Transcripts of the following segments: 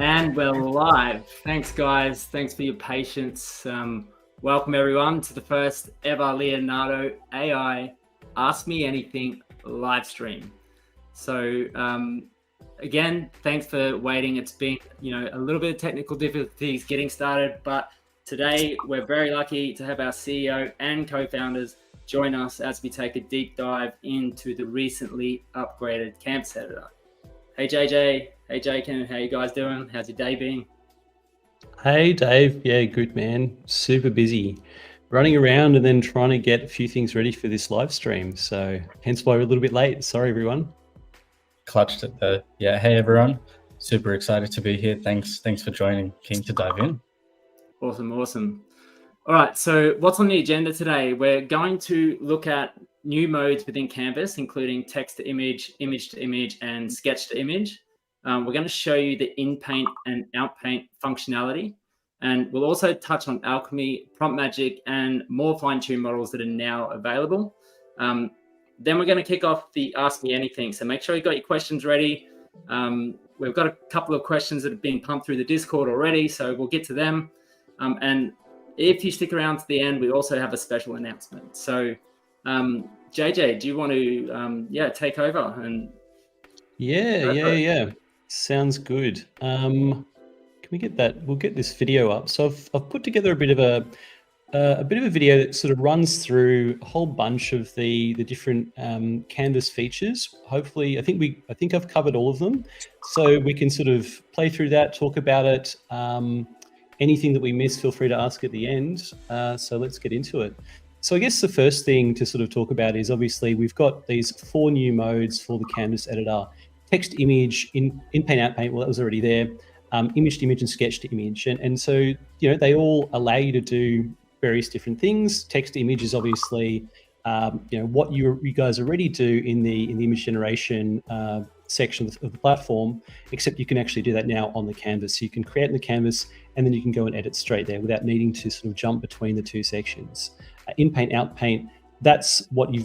And we're live. Thanks, guys. Thanks for your patience. Welcome, everyone, to the first ever Leonardo AI Ask Me Anything live stream. So, again, thanks for waiting. It's been, a little bit of technical difficulties getting started, but today we're very lucky to have our CEO and co-founders join us as we take a deep dive into the recently upgraded Canvas editor. Hey, JJ. Hey, Jakin. How you guys doing? How's your day been? Hey, Dave. Yeah, good, man. Super busy. Running around and then trying to get a few things ready for this live stream. So hence why we're a little bit late. Sorry, everyone. Clutched it there. Yeah, hey, everyone. Super excited to be here. Thanks for joining. Keen to dive in. Awesome. All right, so what's on the agenda today? We're going to look at new modes within Canvas, including text to image, image to image, and sketch to image. We're going to show you the Inpaint and Outpaint functionality. And we'll also touch on Alchemy, Prompt Magic, and more fine-tuned models that are now available. Then we're going to kick off the Ask Me Anything. So make sure you've got your questions ready. We've got a couple of questions that have been pumped through the Discord already, so we'll get to them. And if you stick around to the end, we also have a special announcement. So, JJ, do you want to, take over? And Yeah. Sounds good. Can we get that? We'll get this video up. So I've put together a bit of a video that sort of runs through a whole bunch of the different Canvas features. Hopefully, I think I've covered all of them, so we can sort of play through that, talk about it. Anything that we miss, feel free to ask at the end. So let's get into it. So I guess the first thing to sort of talk about is obviously we've got these 4 new modes for the Canvas editor: text, image, Inpaint, Outpaint. Well, that was already there. Image to image and sketch to image. And so, they all allow you to do various different things. Text to image is obviously, what you guys already do in the image generation section of the platform, except you can actually do that now on the canvas. So you can create in the canvas and then you can go and edit straight there without needing to sort of jump between the 2 sections. Inpaint, Outpaint, that's what you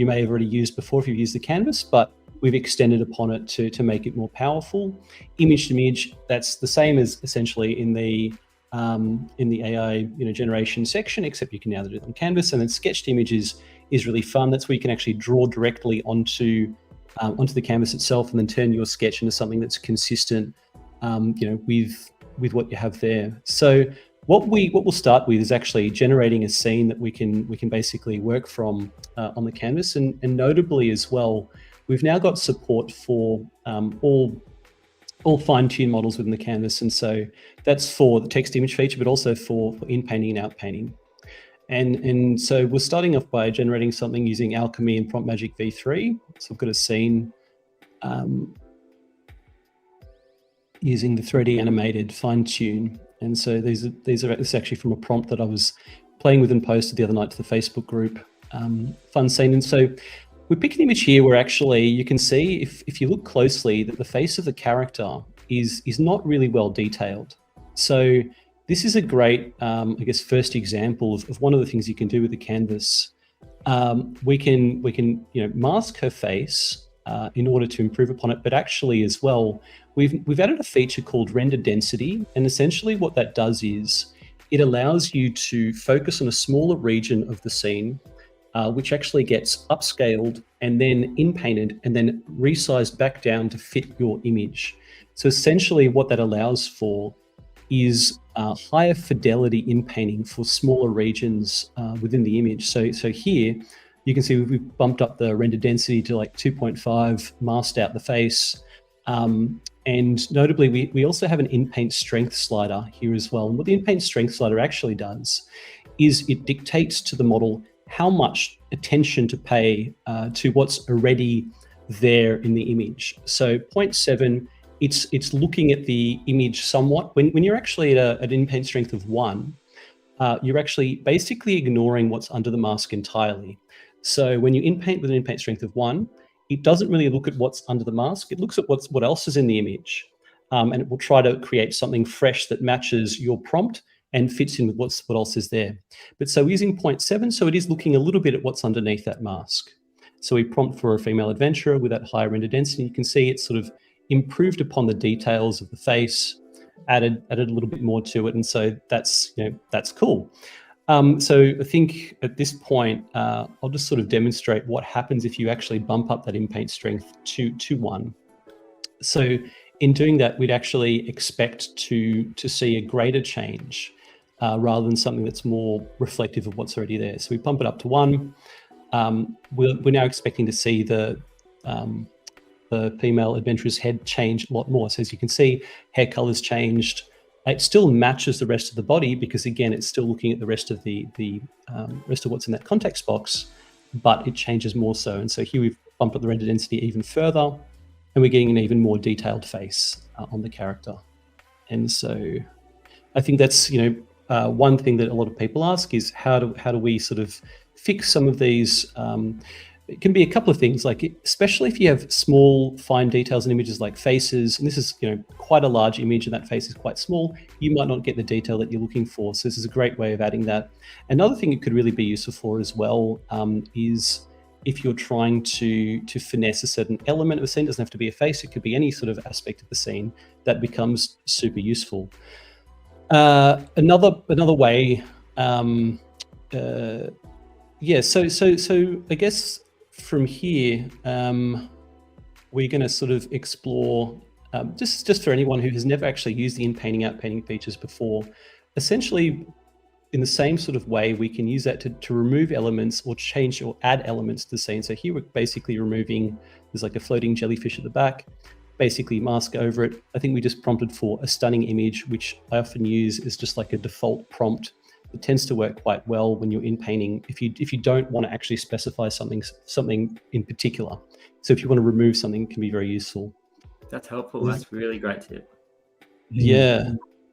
may have already used before if you've used the canvas, but we've extended upon it to make it more powerful. Image to image, that's the same as essentially in the AI generation section, except you can now do it on canvas. And then sketch to image is really fun. That's where you can actually draw directly onto the canvas itself and then turn your sketch into something that's consistent with what you have there. So what we'll start with is actually generating a scene that we can basically work from on the canvas. And notably as well, we've now got support for all fine-tuned models within the canvas. And so that's for the text image feature, but also for inpainting and outpainting. And so we're starting off by generating something using Alchemy and Prompt Magic v3. So I've got a scene using the 3D animated fine-tune. And so this is actually from a prompt that I was playing with and posted the other night to the Facebook group. Fun scene. And so we pick an image here where actually you can see, if you look closely, that the face of the character is not really well detailed. So this is a great, first example of one of the things you can do with the canvas. We can mask her face in order to improve upon it, but actually as well, we've added a feature called render density, and essentially what that does is it allows you to focus on a smaller region of the scene, which actually gets upscaled and then inpainted and then resized back down to fit your image. So essentially what that allows for is higher fidelity inpainting for smaller regions within the image. So here you can see we've bumped up the render density to like 2.5, masked out the face. And notably, we also have an Inpaint strength slider here as well. And what the Inpaint strength slider actually does is it dictates to the model how much attention to pay to what's already there in the image. So 0.7, it's looking at the image somewhat. When you're actually at an Inpaint strength of 1, you're actually basically ignoring what's under the mask entirely. So when you inpaint with an Inpaint strength of 1, it doesn't really look at what's under the mask. It looks at what else is in the image, and it will try to create something fresh that matches your prompt and fits in with what else is there. But so using 0.7, so it is looking a little bit at what's underneath that mask. So we prompt for a female adventurer with that higher render density. You can see it's sort of improved upon the details of the face, added a little bit more to it, and so that's cool. So I think at this point, I'll just sort of demonstrate what happens if you actually bump up that Inpaint strength to 1. So in doing that, we'd actually expect to see a greater change rather than something that's more reflective of what's already there. So we pump it up to 1. We're now expecting to see the female adventurer's head change a lot more. So as you can see, hair color's changed. It still matches the rest of the body because, again, it's still looking at the rest of the rest of what's in that context box, but it changes more so. And so here we've bumped up the render density even further, and we're getting an even more detailed face on the character. And so I think that's, one thing that a lot of people ask is how do we sort of fix some of these? It can be a couple of things, like especially if you have small, fine details in images like faces, and this is quite a large image and that face is quite small, you might not get the detail that you're looking for. So this is a great way of adding that. Another thing it could really be useful for as well is if you're trying to finesse a certain element of a scene. It doesn't have to be a face, it could be any sort of aspect of the scene. That becomes super useful. Another way, so I guess from here, we're going to sort of explore, just for anyone who has never actually used the Inpainting Outpainting features before, essentially in the same sort of way, we can use that to remove elements or change or add elements to the scene. So here we're basically removing, there's like a floating jellyfish at the back, basically mask over it. I think we just prompted for a stunning image, which I often use as just like a default prompt. It tends to work quite well when you're in painting if you don't want to actually specify something in particular. So if you want to remove something, it can be very useful. That's helpful. That's a really great tip. Yeah.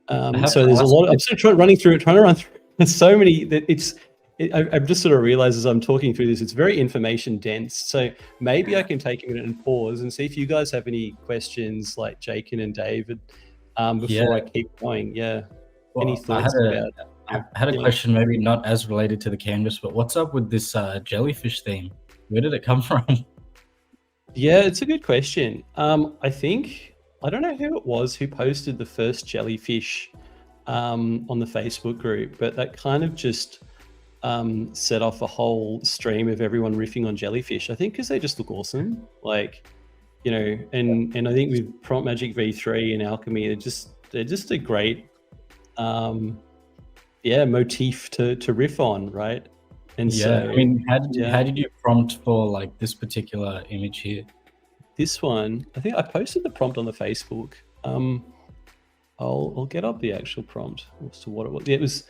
So there's a lot. I'm sort of trying to run through. There's so many that I've just sort of realized as I'm talking through this, it's very information dense. So maybe I can take a minute and pause and see if you guys have any questions, like Jakin and David, before I keep going. Yeah. Well, any thoughts I had a question, maybe not as related to the canvas, but what's up with this jellyfish theme? Where did it come from? Yeah, it's a good question. I think, I don't know who it was who posted the first jellyfish on the Facebook group, but that kind of just set off a whole stream of everyone riffing on jellyfish. I think because they just look awesome. Like, and I think with Prompt Magic V3 and Alchemy, they're just a great motif to riff on, right? And so I mean, how did you prompt for like this particular image here? This one, I think I posted the prompt on the Facebook. I'll get up the actual prompt as to what it was. It was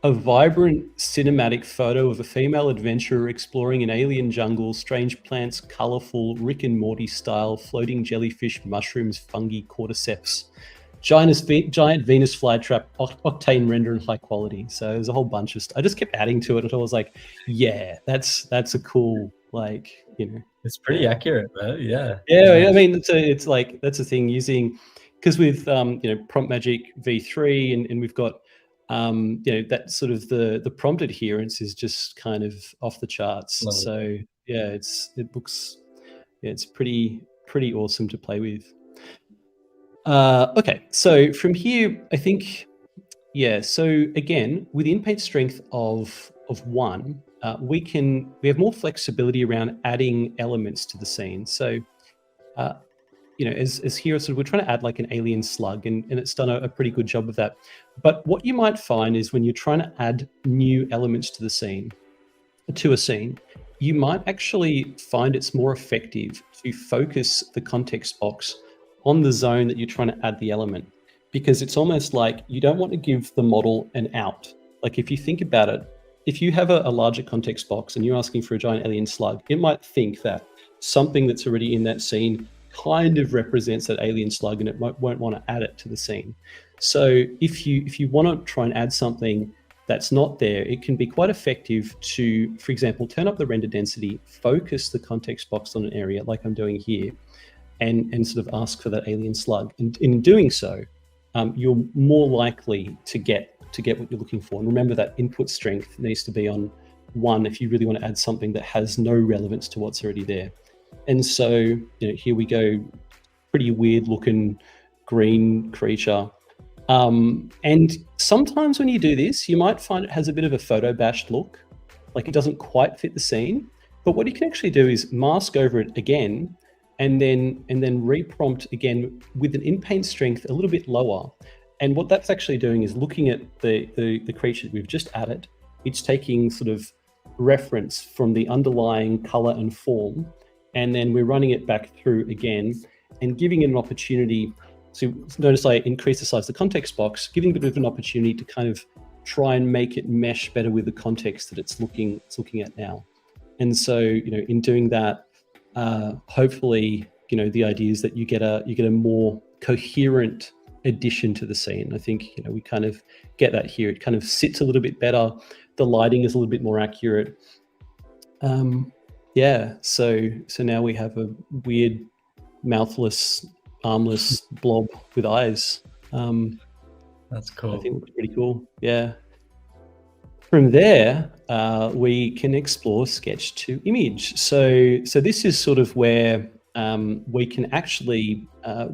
a vibrant cinematic photo of a female adventurer exploring an alien jungle, strange plants, colorful Rick and Morty style, floating jellyfish, mushrooms, fungi, cordyceps, giant Venus flytrap, octane render, and high quality. So there's a whole bunch of stuff. I just kept adding to it until I was like, yeah, that's a cool, like, It's pretty accurate, right? Yeah. I mean, it's like, that's the thing, using, because with Prompt Magic V3 and we've got that sort of the prompt adherence is just kind of off the charts. So yeah, it's pretty awesome to play with. Okay, so from here, I think, so again, with Inpaint strength of 1, we have more flexibility around adding elements to the scene. So, as here, so we're trying to add like an alien slug, and it's done a pretty good job of that. But what you might find is when you're trying to add new elements to a scene, you might actually find it's more effective to focus the context box on the zone that you're trying to add the element, because it's almost like you don't want to give the model an out. Like if you think about it, if you have a larger context box and you're asking for a giant alien slug, it might think that something that's already in that scene kind of represents that alien slug, and it won't want to add it to the scene. So if you want to try and add something that's not there, it can be quite effective to, for example, turn up the render density, focus the context box on an area like I'm doing here, and sort of ask for that alien slug. And in doing so, you're more likely to get what you're looking for. And remember that input strength needs to be on 1 if you really want to add something that has no relevance to what's already there. And so, here we go. pretty weird looking green creature. And sometimes when you do this, you might find it has a bit of a photo bashed look, like it doesn't quite fit the scene. But what you can actually do is mask over it again, and then reprompt again with an Inpaint strength a little bit lower. And what that's actually doing is looking at the creature that we've just added. It's taking sort of reference from the underlying color and form, and then we're running it back through again and giving it an opportunity. So notice I increase the size of the context box, giving it a bit of an opportunity to kind of try and make it mesh better with the context that it's looking at now. And so, in doing that, hopefully, the idea is that you get a more coherent addition to the scene. I think, we kind of get that here. It kind of sits a little bit better. The lighting is a little bit more accurate. Yeah. So now we have a weird, mouthless, armless blob with eyes. That's cool. I think it looks pretty cool. Yeah. From there, we can explore sketch to image. So this is sort of where we can actually,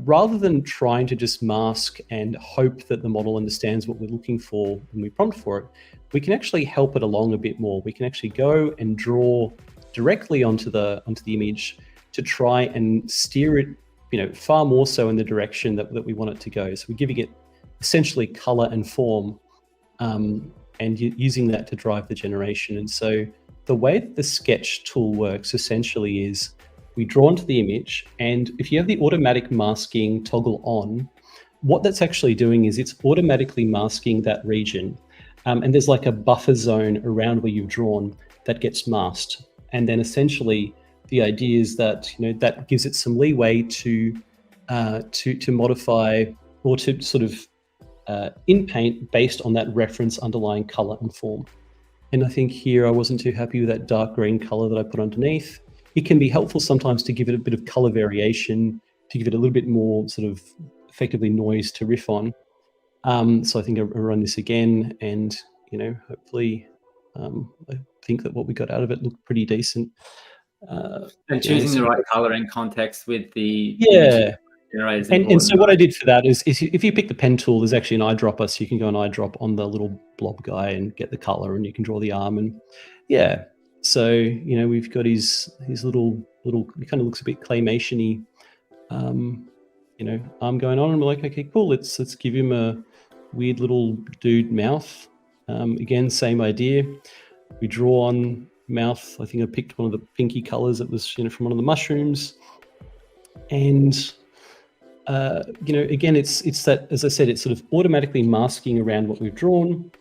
rather than trying to just mask and hope that the model understands what we're looking for when we prompt for it, we can actually help it along a bit more. We can actually go and draw directly onto the image to try and steer it, far more so in the direction that we want it to go. So we're giving it essentially color and form, and using that to drive the generation. And so the way that the sketch tool works essentially is we draw onto the image, and if you have the automatic masking toggle on, what that's actually doing is it's automatically masking that region. And there's like a buffer zone around where you've drawn that gets masked. And then essentially the idea is that, that gives it some leeway to modify or to sort of Inpaint based on that reference underlying color and form. And I think here I wasn't too happy with that dark green color that I put underneath. It can be helpful sometimes to give it a bit of color variation, to give it a little bit more sort of effectively noise to riff on. So I think I'll run this again, and hopefully I think that what we got out of it looked pretty decent. And choosing the right color and context with the generators. And so what I did for that is if you pick the pen tool, there's actually an eyedropper, so you can go and eyedrop on the little blob guy and get the color, and you can draw the arm. And yeah, so we've got his little, it kind of looks a bit claymation-y, arm going on, and we're like, okay, cool, let's give him a weird little dude mouth. Again, same idea. We draw on mouth. I think I picked one of the pinky colors that was from one of the mushrooms. And again, it's that, as I said, it's sort of automatically masking around what we've drawn,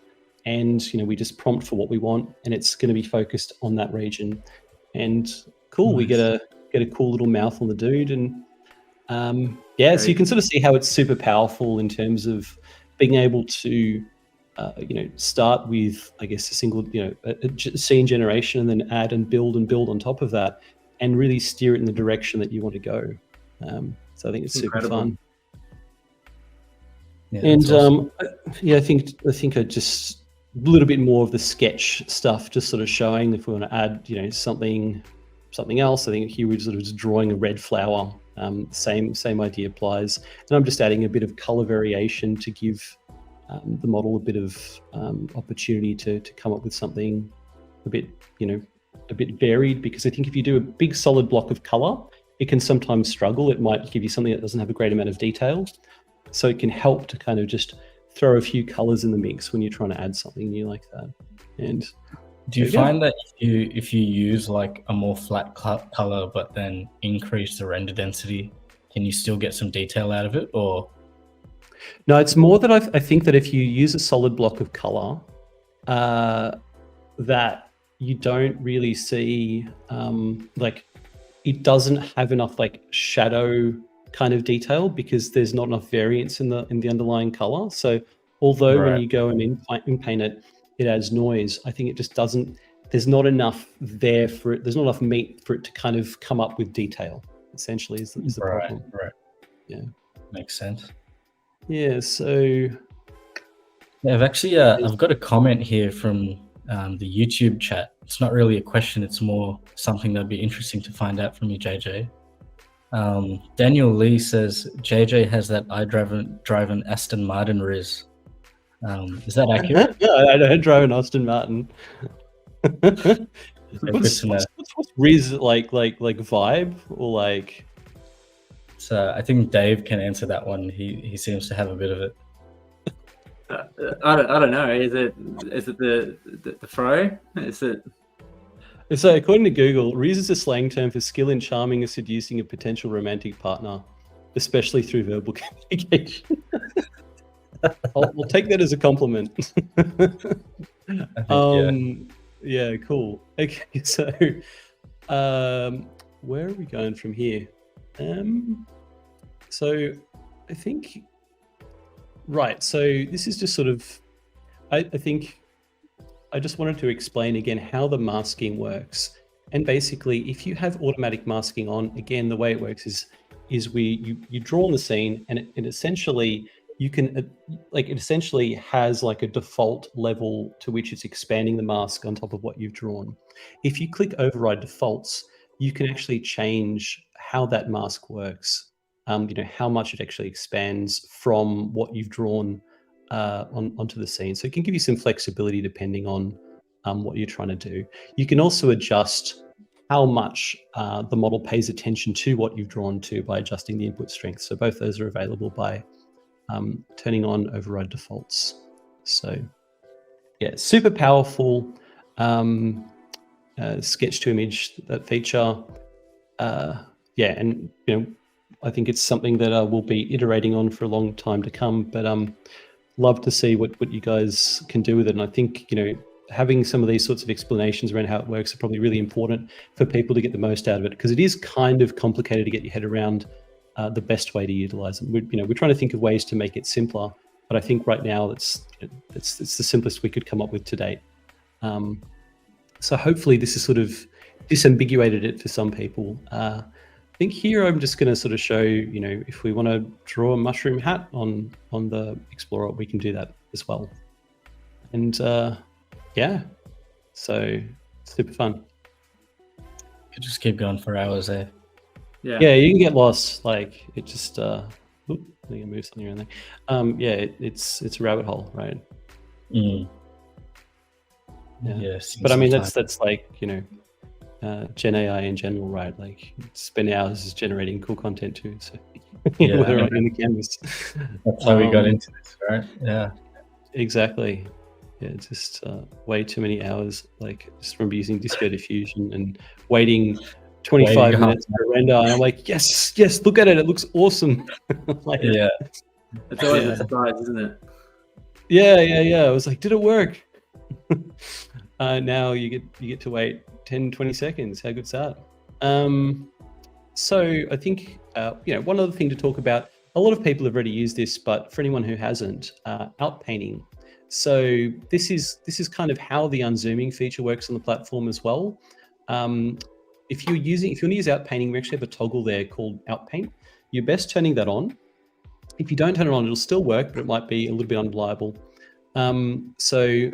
and we just prompt for what we want, and it's going to be focused on that region. And cool, nice. We get a cool little mouth on the dude, and so you can sort of see how it's super powerful in terms of being able to start with, I guess, a single a scene generation, and then add and build on top of that, and really steer it in the direction that you want to go. So I think it's super fun. Yeah, and awesome. I think I just a little bit more of the sketch stuff, just sort of showing if we want to add something else. I think here we're sort of just drawing a red flower. Same idea applies, and I'm just adding a bit of color variation to give the model a bit of opportunity to come up with something a bit varied, because I think if you do a big solid block of color, it can sometimes struggle. It might give you something that doesn't have a great amount of detail. So it can help to kind of just throw a few colors in the mix when you're trying to add something new like that. And do you find that if you use like a more flat color, but then increase the render density, can you still get some detail out of it? Or no, it's more that I think that if you use a solid block of color, that you don't really see it doesn't have enough shadow kind of detail, because there's not enough variance in the underlying color. So although when you go and inpaint it, it adds noise, I think it just doesn't, there's not enough there for it. There's not enough meat for it to kind of come up with detail, essentially is the problem. Right. Yeah. Makes sense. Yeah. So I've actually, I've got a comment here from the YouTube chat. It's not really a question, it's more something that'd be interesting to find out from you, JJ. Daniel Lee says JJ has that drive an Aston Martin Riz. Is that accurate? I don't drive an Aston Martin. What's Riz like vibe or like? So I think Dave can answer that one. He seems to have a bit of it. I don't know. Is it the fro? Is it? So according to Google, Riz is a slang term for skill in charming and seducing a potential romantic partner, especially through verbal communication. I'll take that as a compliment. Yeah, cool. Okay, so where are we going from here? So I think, right, so this is just sort of, I think I just wanted to explain again how the masking works. And basically, if you have automatic masking on, again, the way it works is you draw on the scene, and it essentially, you can, it essentially has like a default level to which it's expanding the mask on top of what you've drawn. If you click override defaults, you can actually change how that mask works, how much it actually expands from what you've drawn onto the scene. So it can give you some flexibility depending on what you're trying to do. You can also adjust how much the model pays attention to what you've drawn to by adjusting the input strength. So both those are available by turning on override defaults. So yeah, super powerful sketch to image, that feature. Yeah, and I think it's something that we'll be iterating on for a long time to come, but love to see what you guys can do with it. And I think having some of these sorts of explanations around how it works are probably really important for people to get the most out of it, because it is kind of complicated to get your head around the best way to utilize it. We're trying to think of ways to make it simpler, but I think right now it's the simplest we could come up with to date. So hopefully this is sort of disambiguated it for some people. I think here I'm just going to sort of show, if we want to draw a mushroom hat on the Explorer, we can do that as well. And yeah, so super fun. Could just keep going for hours there. Yeah, you can get lost. Like it just, I think I moved something around there. Yeah, it's a rabbit hole, right? Mm. Yeah, but I mean that's like Gen AI in general, right? Like spend hours just generating cool content too. So whether or not in the canvas. That's how we got into this, right? Yeah, exactly. Yeah, just way too many hours, like just from using Disco Diffusion and waiting 25 minutes for render. And I'm like, yes, look at it. It looks awesome. Like, yeah. It's always a surprise, isn't it? Yeah. I was like, did it work? Now you get to wait 10, 20 seconds. How good's that? So I think, one other thing to talk about, a lot of people have already used this, but for anyone who hasn't, outpainting. So this is kind of how the unzooming feature works on the platform as well. If you want to use outpainting, we actually have a toggle there called Outpaint. You're best turning that on. If you don't turn it on, it'll still work, but it might be a little bit unreliable. So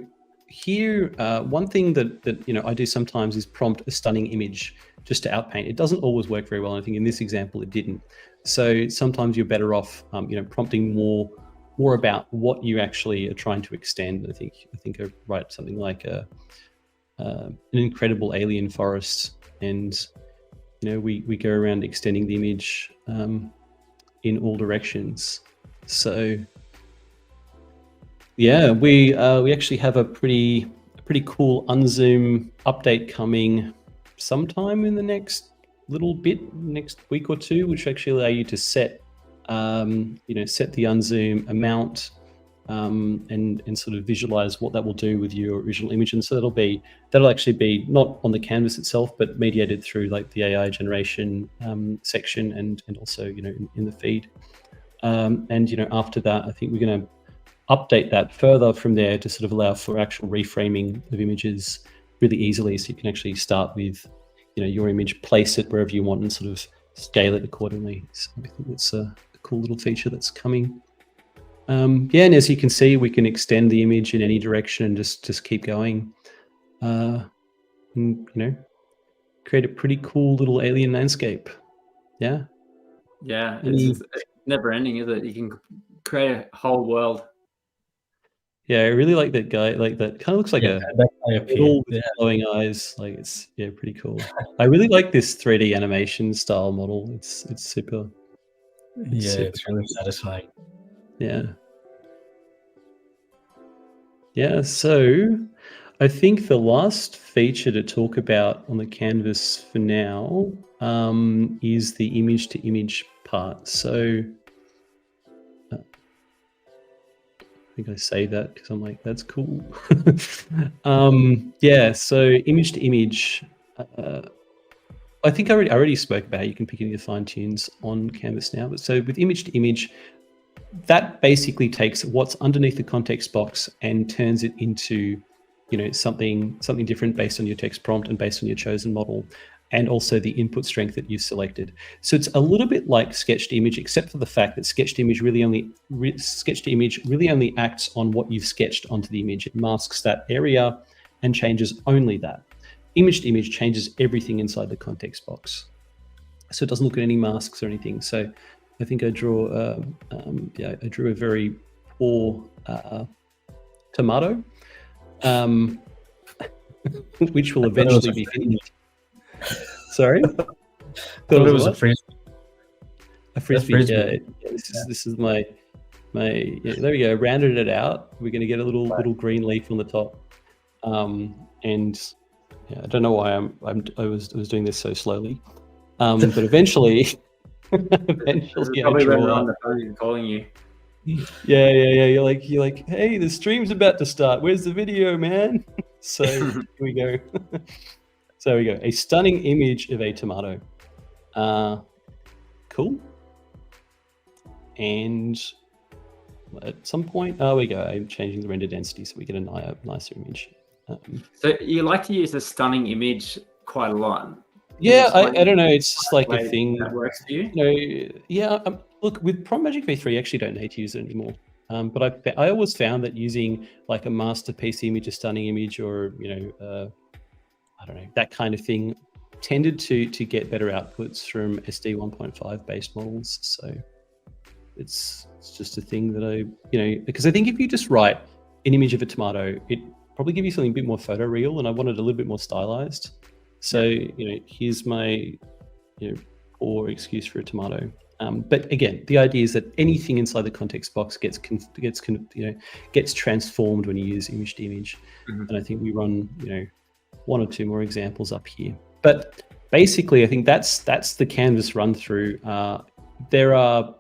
here, one thing that I do sometimes is prompt a stunning image just to outpaint. It doesn't always work very well. I think in this example, it didn't. So sometimes you're better off, prompting more about what you actually are trying to extend. I think I write something like an incredible alien forest, and we go around extending the image in all directions. So yeah, we actually have a pretty cool unzoom update coming sometime in the next next week or two, which actually allow you to set set the unzoom amount and sort of visualize what that will do with your original image. And so that'll actually be not on the canvas itself, but mediated through like the AI generation section and also in the feed. And after that, I think we're going to update that further from there to sort of allow for actual reframing of images really easily, so you can actually start with your image, place it wherever you want, and sort of scale it accordingly. So I think that's a cool little feature that's coming. Yeah, and as you can see, we can extend the image in any direction and just keep going, and create a pretty cool little alien landscape. Yeah. Yeah, it's never ending, is it? You can create a whole world. Yeah, I really like that guy. Like that kind of looks like a little with glowing eyes. Like it's pretty cool. I really like this 3D animation style model. It's super. It's really satisfying. Yeah. Yeah, so I think the last feature to talk about on the canvas for now is the image to image part. So I think I say that because I'm like, that's cool. Yeah, so image to image. I think I already spoke about it. You can pick any of the fine tunes on Canvas now. But so with image to image, that basically takes what's underneath the context box and turns it into, something different based on your text prompt and based on your chosen model, and also the input strength that you've selected. So it's a little bit like sketch to image, except for the fact that sketch to image really only acts on what you've sketched onto the image. It masks that area and changes only that. Image to image changes everything inside the context box. So it doesn't look at any masks or anything. So I think I drew a very poor tomato, which will eventually be finished. Sorry? Thought it was a frisbee. A frisbee, yeah. This is my there we go, rounded it out. We're going to get a little green leaf on the top. And I don't know why I was doing this so slowly. But eventually probably I draw on the phone calling you. Yeah. You're like, hey, the stream's about to start. Where's the video, man? So here we go. So there we go. A stunning image of a tomato. Cool. And at some point, we go. I'm changing the render density so we get a nicer image. So you like to use a stunning image quite a lot. Yeah, I don't know. It's just like a thing that works for you. Look, with Prompt Magic V3, you actually don't need to use it anymore. But I always found that using like a masterpiece image, a stunning image, or I don't know, that kind of thing, tended to get better outputs from SD 1.5 based models. So it's just a thing that because I think if you just write an image of a tomato, it probably give you something a bit more photoreal, and I wanted a little bit more stylized. So, here's my, poor excuse for a tomato. But again, the idea is that anything inside the context box gets transformed when you use image to image. Mm-hmm. And I think we run, one or two more examples up here. But basically, I think that's the canvas run through. There are,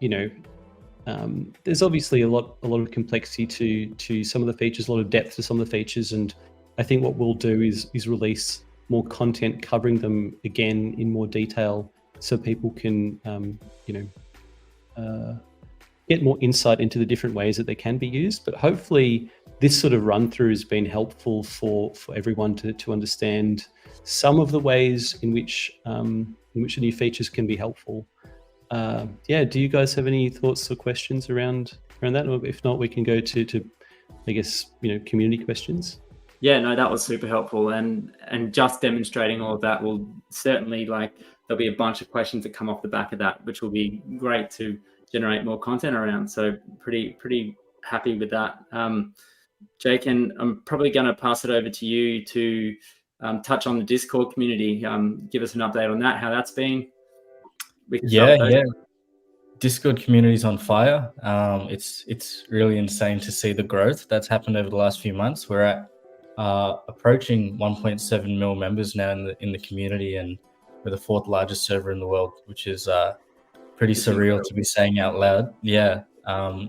there's obviously a lot of complexity to some of the features, a lot of depth to some of the features, and I think what we'll do is release more content covering them again in more detail, so people can get more insight into the different ways that they can be used. But hopefully this sort of run through has been helpful for everyone to understand some of the ways in which the new features can be helpful. Do you guys have any thoughts or questions around that? Or if not, we can go to I guess community questions. Yeah, no, that was super helpful, and just demonstrating all of that will certainly, there'll be a bunch of questions that come off the back of that, which will be great to generate more content around. So pretty happy with that. Jake, and I'm probably going to pass it over to you to touch on the Discord community. Give us an update on that, how that's been. Yeah. Discord community's on fire. It's really insane to see the growth that's happened over the last few months. We're at approaching 1.7 mil members now in the community, and we're the 4th largest server in the world, which is pretty surreal to be saying out loud. Yeah,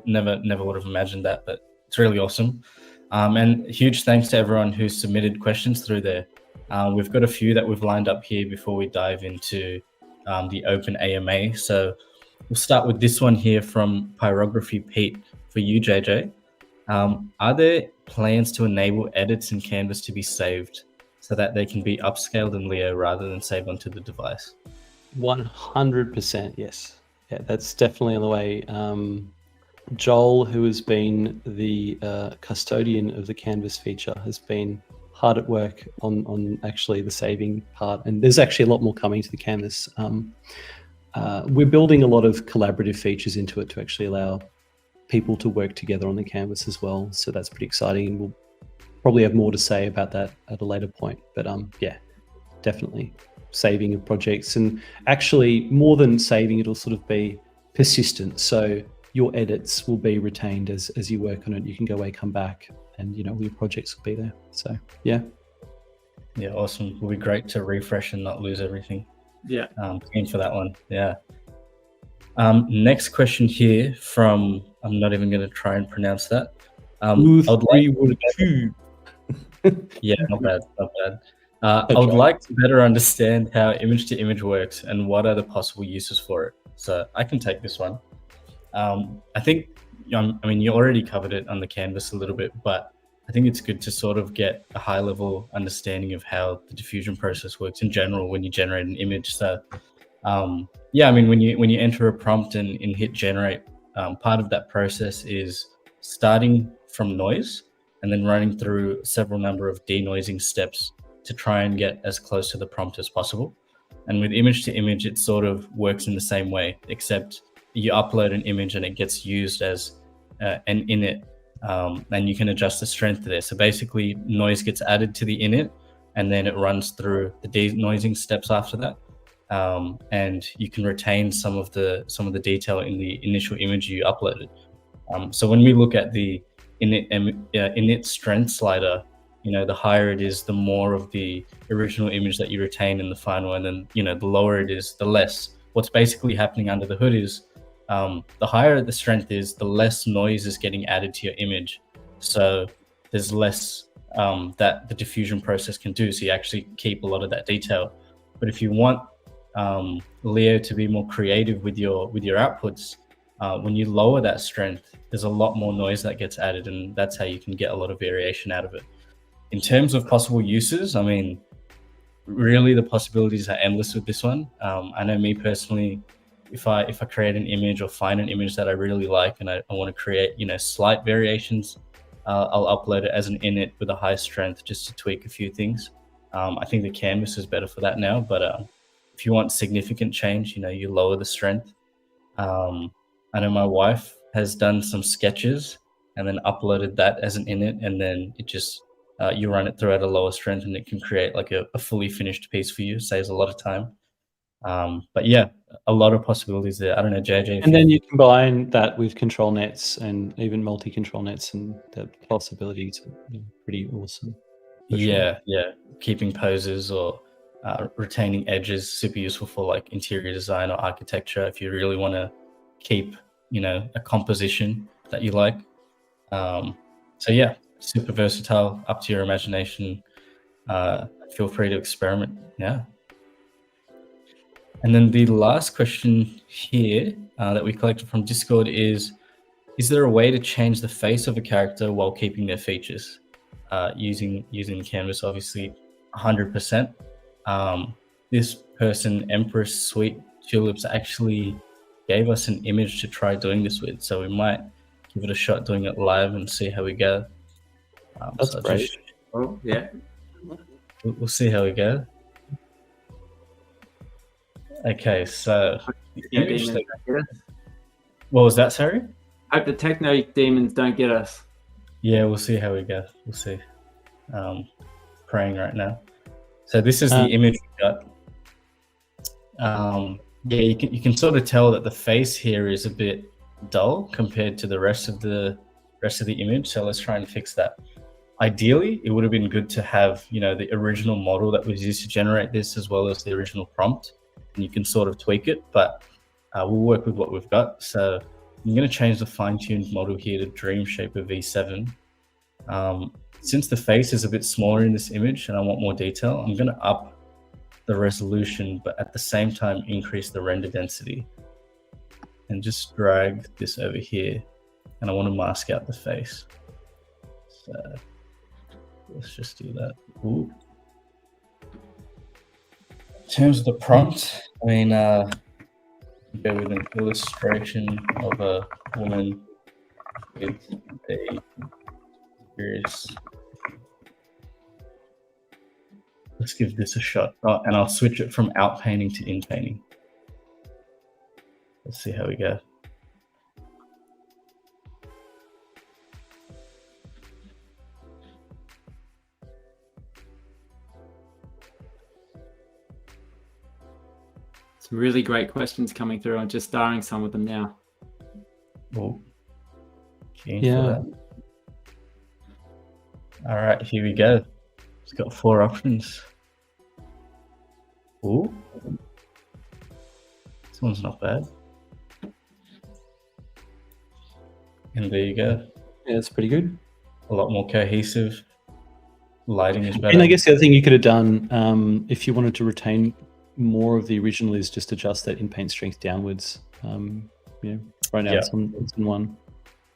never would have imagined that, but it's really awesome. And huge thanks to everyone who submitted questions through there. We've got a few that we've lined up here before we dive into the open AMA. So we'll start with this one here from Pyrography Pete for you, JJ. Are there plans to enable edits in Canvas to be saved so that they can be upscaled in Leo rather than saved onto the device? 100%, yes. Yeah, that's definitely on the way. Joel, who has been the custodian of the Canvas feature, has been hard at work on actually the saving part, and there's actually a lot more coming to the Canvas. we're building a lot of collaborative features into it to actually allow people to work together on the canvas as well. So that's pretty exciting, and we'll probably have more to say about that at a later point. But yeah, definitely saving of projects, and actually more than saving, it'll sort of be persistent. So your edits will be retained as you work on it. You can go away, come back, and you know, your projects will be there. So yeah. Yeah, awesome. It'll be great to refresh and not lose everything. Yeah. Keen for that one. Yeah. Next question here from, I'm not even going to try and pronounce that. Yeah, not bad, not bad. I would like to better understand how image to image works and what are the possible uses for it. So I can take this one. I think, I mean, you already covered it on the canvas a little bit, but I think it's good to sort of get a high level understanding of how the diffusion process works in general when you generate an image. So yeah, I mean, when you enter a prompt and hit generate, part of that process is starting from noise and then running through several number of denoising steps to try and get as close to the prompt as possible. And with image to image, it sort of works in the same way, except you upload an image and it gets used as an init, and you can adjust the strength there. So basically noise gets added to the init and then it runs through the denoising steps after that. And you can retain some of the detail in the initial image you uploaded. So when we look at the init strength slider, you know, the higher it is, the more of the original image that you retain in the final, and then, you know, the lower it is, the less. What's basically happening under the hood is the higher the strength is, the less noise is getting added to your image. So there's less that the diffusion process can do. So you actually keep a lot of that detail. But if you want Leo to be more creative with your outputs, when you lower that strength, there's a lot more noise that gets added, and that's how you can get a lot of variation out of it. In terms of possible uses, I mean, really the possibilities are endless with this one. I know me personally, if I create an image or find an image that I really like and I want to create, you know, slight variations, I'll upload it as an init with a high strength just to tweak a few things. I think the canvas is better for that now, but if you want significant change, you know, you lower the strength. I know my wife has done some sketches and then uploaded that as an init, and then it just you run it through at a lower strength and it can create like a fully finished piece for you. Saves a lot of time. But yeah, a lot of possibilities there. I don't know, JJ. And then you combine that with control nets and even multi-control nets, and the possibilities are pretty awesome. Yeah, sure. Yeah. Keeping poses or retaining edges, super useful for like interior design or architecture if you really want to keep, you know, a composition that you like. So yeah, super versatile, up to your imagination. Feel free to experiment. Yeah. And then the last question here that we collected from Discord is there a way to change the face of a character while keeping their features? Using Canvas, obviously 100%. This person, Empress Sweet Tulips, actually gave us an image to try doing this with. So we might give it a shot doing it live and see how we go. That's so great. Oh, yeah. We'll see how we go. Okay, so what was that, sorry? Hope the techno demons don't get us. Yeah, we'll see how we go. We'll see. Praying right now. So this is the image we got. Yeah, you can sort of tell that the face here is a bit dull compared to the rest of the image. So let's try and fix that. Ideally, it would have been good to have, you know, the original model that was used to generate this as well as the original prompt, and you can sort of tweak it, but we'll work with what we've got. So I'm going to change the fine-tuned model here to Dream Shaper V7. Since the face is a bit smaller in this image and I want more detail, I'm going to up the resolution, but at the same time increase the render density, and just drag this over here. And I want to mask out the face. So let's just do that. Ooh. In terms of the prompt, I mean, go with an illustration of a woman with a serious. Let's give this a shot. Oh, and I'll switch it from outpainting to inpainting. Let's see how we go. Some really great questions coming through. I'm just starring some of them now. Oh, Yeah. All right, here we go. It's got 4 options. Ooh, this one's not bad. And there you go. Yeah, it's pretty good. A lot more cohesive. Lighting is better. And I guess the other thing you could have done, if you wanted to retain more of the original, is just adjust that Inpaint strength downwards. Right now it's on 1.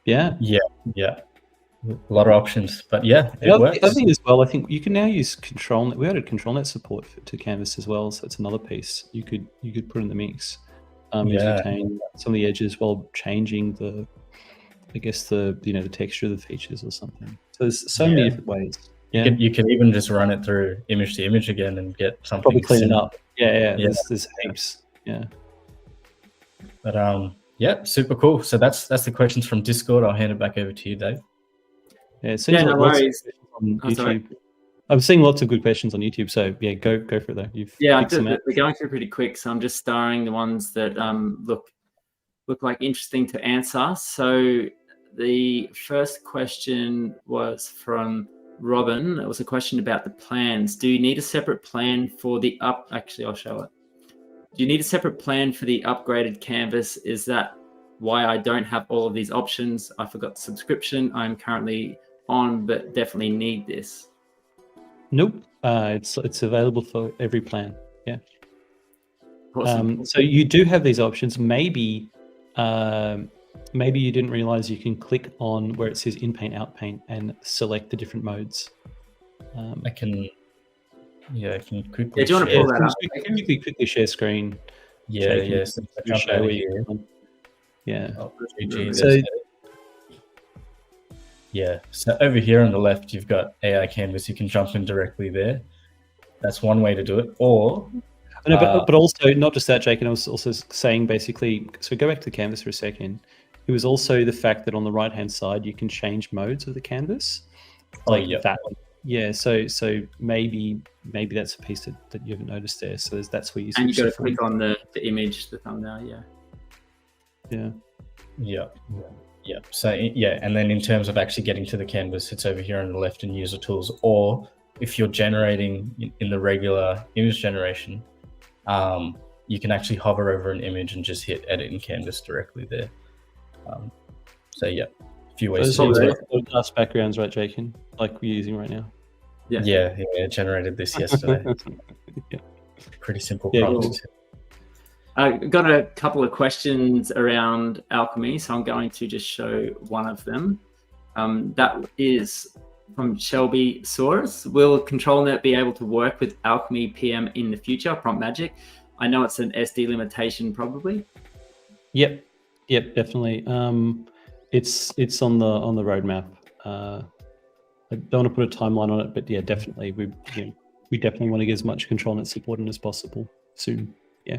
Yeah. Yeah. A lot of options, but yeah, it works. The other thing as well, I think you can now use control. We added control.NET support to Canvas as well, so it's another piece you could put in the mix. As you retain some of the edges while changing the texture of the features or something. So there's so many different ways. Yeah, you can even just run it through image to image again and get something. Probably clean it similar. up. Yeah. There's heaps. Yeah. But yeah, super cool. So that's the questions from Discord. I'll hand it back over to you, Dave. Yeah, it seems no like worries. on YouTube. I'm seeing lots of good questions on YouTube. So yeah, go for it though. We're going through pretty quick, so I'm just starring the ones that look like interesting to answer. So the first question was from Robin. It was a question about the plans. Do you need a separate plan for the Actually, I'll show it. Do you need a separate plan for the upgraded Canvas? Is that why I don't have all of these options? I forgot the subscription I'm currently on, but definitely need this. Nope. It's available for every plan. Yeah. Awesome. So you do have these options. Maybe you didn't realize you can click on where it says Inpaint Outpaint and select the different modes. I can quickly. Do you want to pull that up? I can quickly share screen. Yes. So over here on the left, you've got AI Canvas. You can jump in directly there. That's one way to do it. Or but also not just that, Jake. And I was also saying basically. So go back to the canvas for a second. It was also the fact that on the right hand side you can change modes of the canvas. That. Yeah. So maybe that's a piece that you haven't noticed there. So that's where you. And you got to click on the image, the thumbnail. Yeah. So and then in terms of actually getting to the canvas, it's over here on the left in user tools. Or if you're generating in the regular image generation, you can actually hover over an image and just hit edit in Canvas directly there. A few ways to do it. Glass backgrounds, right, Jakin? Like we're using right now. Yeah, I generated this yesterday. Pretty simple prompt. I got a couple of questions around Alchemy, so I'm going to just show one of them. That is from Shelby Soares. Will ControlNet be able to work with Alchemy PM in the future? Prompt Magic. I know it's an SD limitation, probably. Yep, definitely. It's on the roadmap. I don't want to put a timeline on it, but yeah, definitely. We definitely want to get as much ControlNet support in as possible soon. Yeah.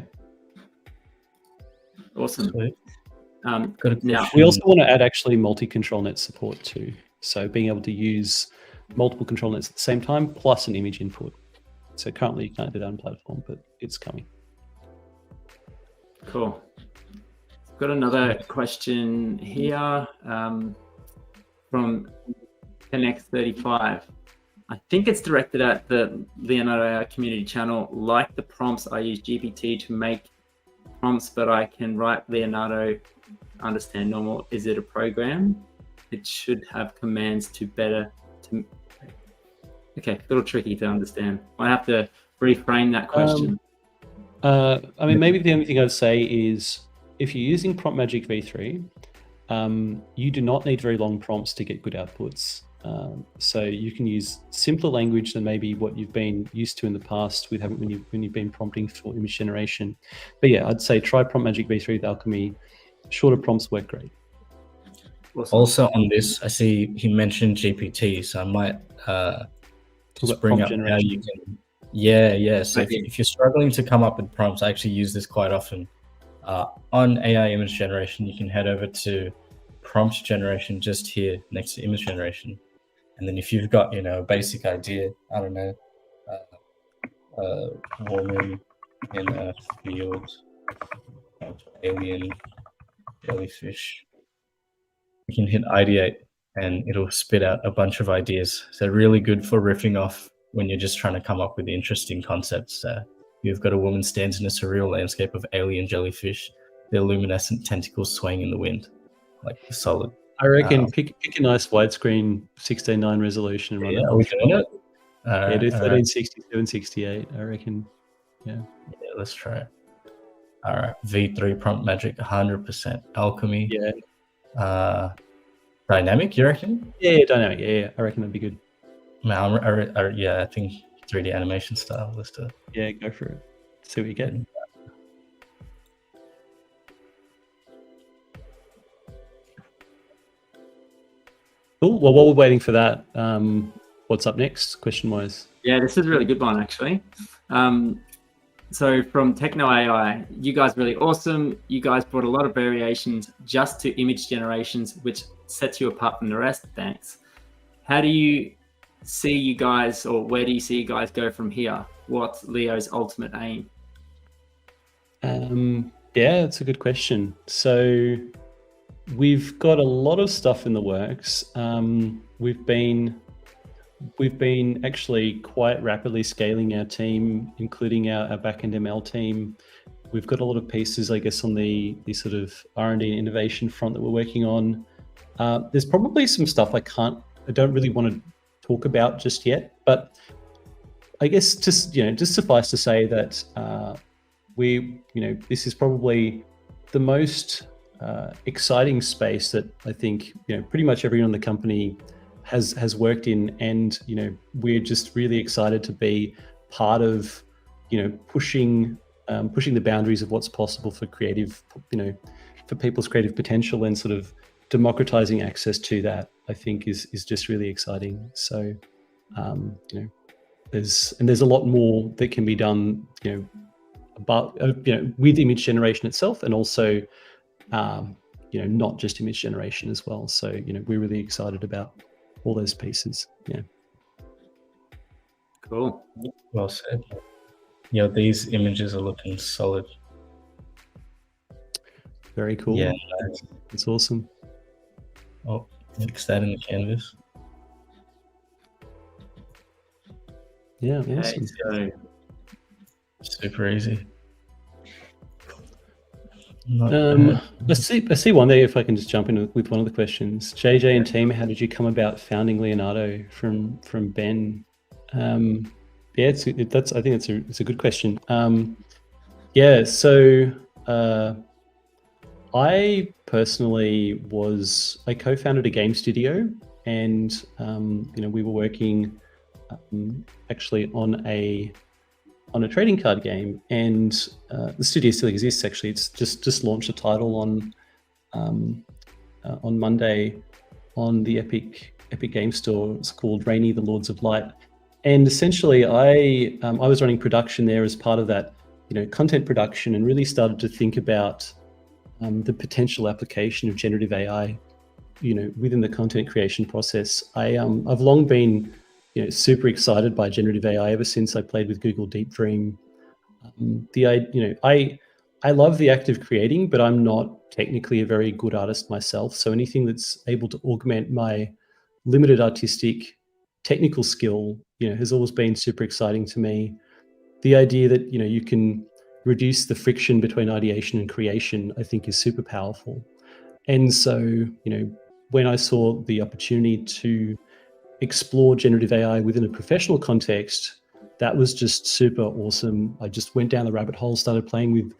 Awesome. Now, we also want to add actually multi-ControlNet support too. So being able to use multiple ControlNets at the same time plus an image input. So currently you can't do that on platform, but it's coming. Cool. Got another question here from Connect35. I think it's directed at the Leonardo AI community channel. Like the prompts, I use GPT to make prompts, but I can write Leonardo understand normal. Is it a program? It should have commands okay, a little tricky to understand. I have to reframe that question. I mean, maybe the only thing I'd say is if you're using Prompt Magic v3, you do not need very long prompts to get good outputs. So you can use simpler language than maybe what you've been used to in the past when you've been prompting for image generation. But yeah, I'd say try Prompt Magic v3 with Alchemy. Shorter prompts work great. Awesome. Also on this, I see he mentioned GPT, so I might just bring up how you can. Yeah. So if you're struggling to come up with prompts, I actually use this quite often. On AI image generation, you can head over to prompt generation just here next to image generation. And then if you've got, you know, a basic idea, I don't know, woman in a field of alien jellyfish, you can hit ideate and it'll spit out a bunch of ideas. So really good for riffing off when you're just trying to come up with interesting concepts. You've got a woman stands in a surreal landscape of alien jellyfish, their luminescent tentacles swaying in the wind. Like solid. I reckon pick a nice widescreen 16:9 resolution and run that. We doing it? Yeah, do 1360, 768, I reckon. Yeah, let's try it. All right, V3 prompt magic, 100% alchemy. Yeah. Dynamic, you reckon? Yeah, dynamic. Yeah, I reckon that'd be good. No, yeah, I think 3D animation style. Let's do it. Yeah, go for it. See what you get. Cool. Well, while we're waiting for that, what's up next, question-wise? Yeah, this is a really good one, actually. So from Techno AI, you guys really awesome. You guys brought a lot of variations just to image generations, which sets you apart from the rest. Thanks. How do you see you guys, or where do you see you guys go from here? What's Leo's ultimate aim? Yeah, it's a good question. So we've got a lot of stuff in the works. We've been actually quite rapidly scaling our team, including our backend ML team. We've got a lot of pieces, I guess, on the sort of R&D and innovation front that we're working on. There's probably some stuff I don't really want to talk about just yet, but I guess just suffice to say that this is probably the most exciting space that I think pretty much everyone in the company has worked in, and we're just really excited to be part of pushing the boundaries of what's possible for creative, for people's creative potential, and sort of democratizing access to that, I think is just really exciting. So there's a lot more that can be done about with image generation itself, and also not just image generation as well. So we're really excited about all those pieces. Yeah. Cool. Well said. These images are looking solid. Very cool. Yeah, it's awesome. Oh, fix that in the canvas. Yeah, okay, awesome. So super easy. I see one there, if I can just jump in with one of the questions. JJ and team, how did you come about founding Leonardo from Ben? Yeah, I think it's a good question. So I personally I co-founded a game studio, and we were working actually on a trading card game, and the studio still exists. Actually, it's just launched a title on Monday on the Epic Game Store. It's called Rainy: The Lords of Light, and essentially I was running production there as part of that content production, and really started to think about the potential application of generative AI within the content creation process. I've long been super excited by generative AI ever since I played with Google Deep Dream. I love the act of creating, but I'm not technically a very good artist myself. So anything that's able to augment my limited artistic technical skill, has always been super exciting to me. The idea that you can reduce the friction between ideation and creation, I think, is super powerful. And so when I saw the opportunity to explore generative AI within a professional context, that was just super awesome. I just went down the rabbit hole, started playing with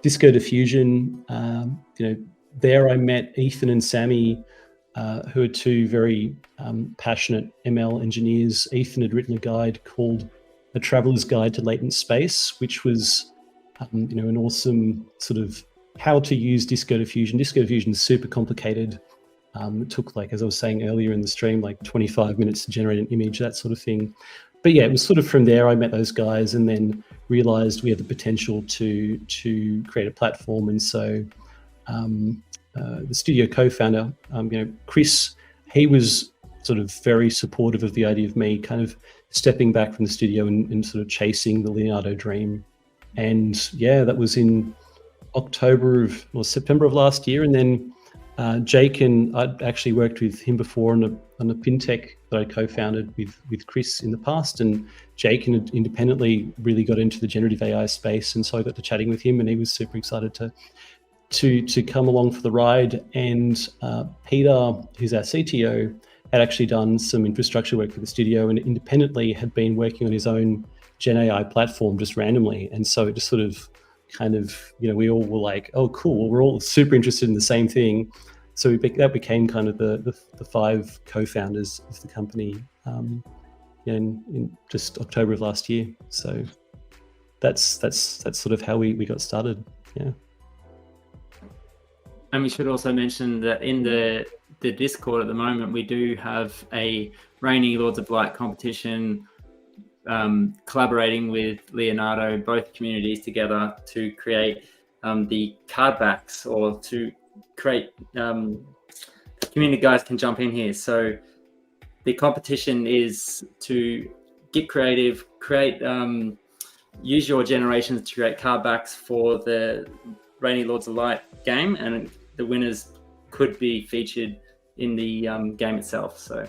Disco Diffusion. There I met Ethan and Sammy, who are two very passionate ML engineers. Ethan had written a guide called A Traveler's Guide to Latent Space, which was an awesome sort of how to use Disco Diffusion. Disco Diffusion is super complicated. It took, like, as I was saying earlier in the stream, like 25 minutes to generate an image, that sort of thing. but yeah, it was sort of from there I met those guys, and then realized we had the potential to create a platform. And so the studio co-founder, Chris, he was sort of very supportive of the idea of me kind of stepping back from the studio and sort of chasing the Leonardo dream. And yeah, that was in September of last year. And then Jake, and I'd actually worked with him before on a fintech that I co-founded with Chris in the past, and Jake independently really got into the generative AI space, and so I got to chatting with him, and he was super excited to come along for the ride. And Peter, who's our CTO, had actually done some infrastructure work for the studio and independently had been working on his own Gen AI platform just randomly. And so it just sort of kind of, we all were like, oh, cool, we're all super interested in the same thing. So that became kind of the 5 co-founders of the company in just October of last year. So that's sort of how we got started. Yeah. And we should also mention that in the Discord at the moment, we do have a Reigning Lords of Light competition, collaborating with Leonardo, both communities together to create the card backs, or to create community guys can jump in here. So the competition is to get creative, use your generations to create card backs for the Reigning Lords of Light game, and the winners could be featured in the game itself. So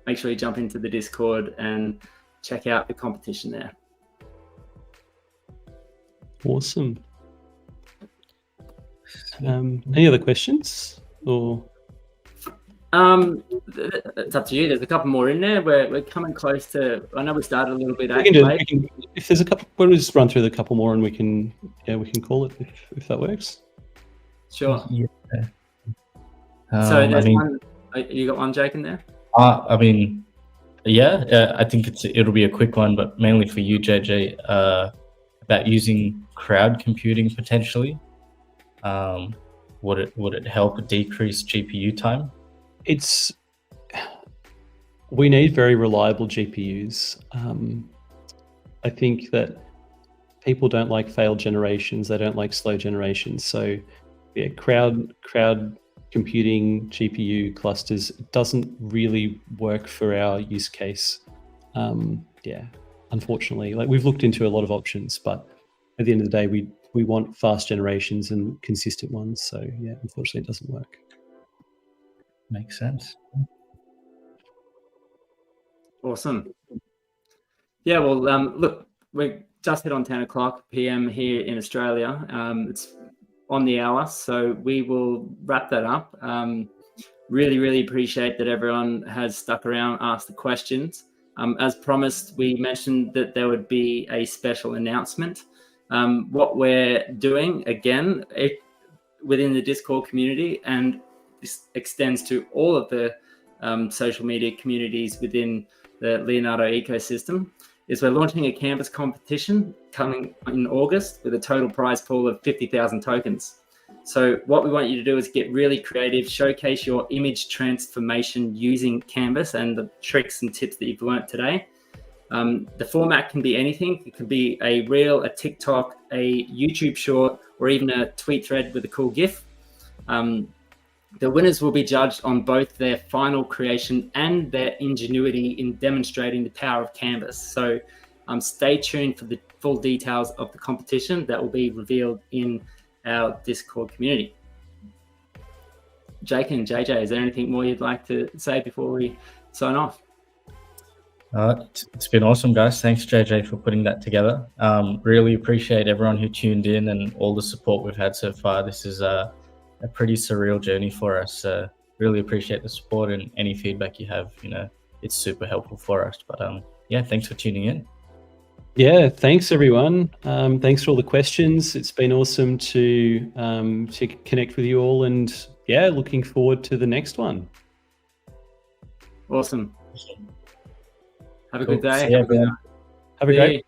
make sure you jump into the Discord and check out the competition there. Awesome. Any other questions? Or it's up to you. There's a couple more in there. We're coming close to. I know we started a little bit late. If there's a couple, we'll just run through the couple more, and we can call it if that works. Sure. Yeah. So there's one. You got one, Jake, in there? I mean, yeah. I think it'll be a quick one, but mainly for you, JJ, about using crowd computing potentially. Would it help decrease GPU time? We need very reliable GPUs. I think that people don't like failed generations. They don't like slow generations. So yeah, crowd computing GPU clusters doesn't really work for our use case. Yeah, unfortunately, like we've looked into a lot of options, but at the end of the day, we want fast generations and consistent ones. So yeah, unfortunately, it doesn't work. Makes sense. Awesome. Yeah, well, look, we're just hit on 10 o'clock PM here in Australia. It's on the hour, so we will wrap that up. Really, really appreciate that everyone has stuck around, asked the questions. As promised, we mentioned that there would be a special announcement. What we're doing, again, within the Discord community, and this extends to all of the social media communities within the Leonardo ecosystem, is we're launching a Canvas competition coming in August with a total prize pool of 50,000 tokens. So what we want you to do is get really creative, showcase your image transformation using Canvas and the tricks and tips that you've learned today. The format can be anything. It could be a reel, a TikTok, a YouTube short, or even a tweet thread with a cool GIF. The winners will be judged on both their final creation and their ingenuity in demonstrating the power of Canvas. So stay tuned for the full details of the competition that will be revealed in our Discord community. Jake and JJ, is there anything more you'd like to say before we sign off? It's been awesome, guys. Thanks, JJ, for putting that together. Really appreciate everyone who tuned in and all the support we've had so far. This is a pretty surreal journey for us. Really appreciate the support, and any feedback you have, it's super helpful for us. But yeah, thanks for tuning in. Yeah, thanks everyone. Thanks for all the questions. It's been awesome to connect with you all, and yeah, looking forward to the next one. Awesome. Have a good day. Yeah, have a great